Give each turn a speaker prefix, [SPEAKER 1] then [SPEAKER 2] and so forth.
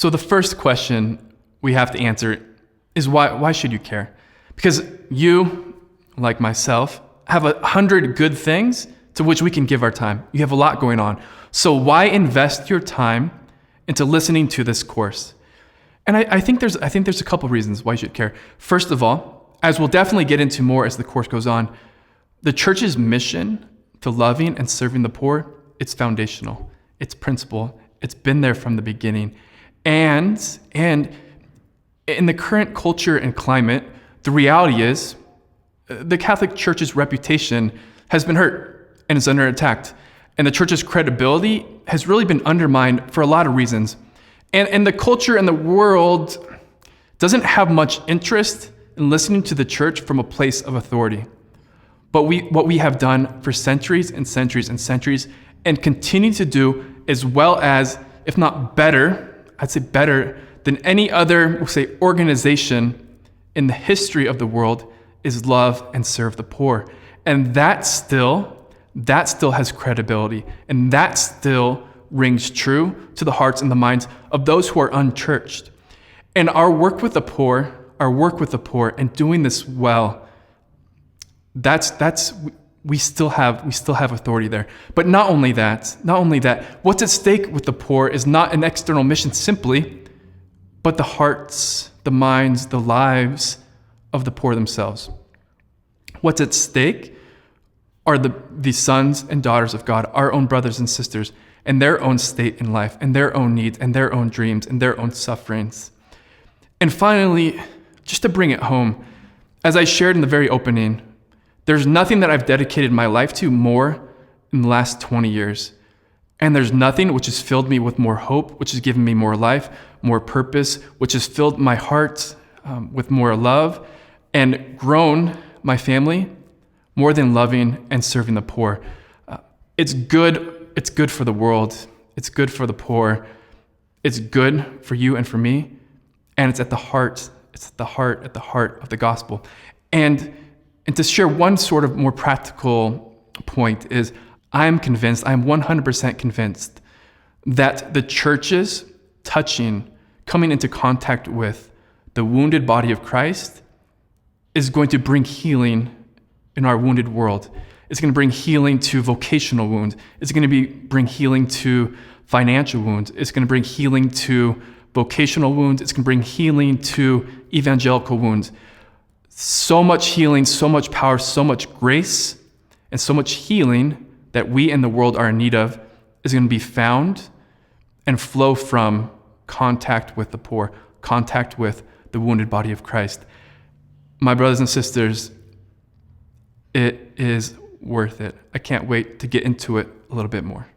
[SPEAKER 1] So the first question we have to answer is why should you care? Because you, like myself, have 100 good things to which we can give our time. You have a lot going on. So why invest your time into listening to this course? And I think there's a couple reasons why you should care. First of all, as we'll definitely get into more as the course goes on, the church's mission to loving and serving the poor, it's foundational. It's principle. It's been there from the beginning. And in the current culture and climate, the reality is the Catholic Church's reputation has been hurt and is under attack. And the church's credibility has really been undermined for a lot of reasons. And the culture and the world doesn't have much interest in listening to the church from a place of authority. But what we have done for centuries and centuries and centuries and continue to do, as well as, if not better, I'd say better than any other, we'll say, organization in the history of the world, is love and serve the poor. And that still has credibility. And that still rings true to the hearts and the minds of those who are unchurched. And our work with the poor and doing this well, we still have authority there. But not only that, what's at stake with the poor is not an external mission simply, but the hearts, the minds, the lives of the poor themselves. What's at stake are the sons and daughters of God, our own brothers and sisters, and their own state in life, and their own needs, and their own dreams, and their own sufferings. And finally, just to bring it home, as I shared in the very opening, there's nothing that I've dedicated my life to more in the last 20 years. And there's nothing which has filled me with more hope, which has given me more life, more purpose, which has filled my heart with more love and grown my family more than loving and serving the poor. It's good for the world. It's good for the poor. It's good for you and for me. And it's at the heart of the gospel. And to share one sort of more practical point is I'm 100% convinced that the church's coming into contact with the wounded body of Christ is going to bring healing in our wounded world. It's going to bring healing to vocational wounds. It's going to bring healing to financial wounds. It's going to bring healing to vocational wounds. It's going to bring healing to evangelical wounds. So much healing, so much power, so much grace, and so much healing that we in the world are in need of is going to be found and flow from contact with the poor, contact with the wounded body of Christ. My brothers and sisters, it is worth it. I can't wait to get into it a little bit more.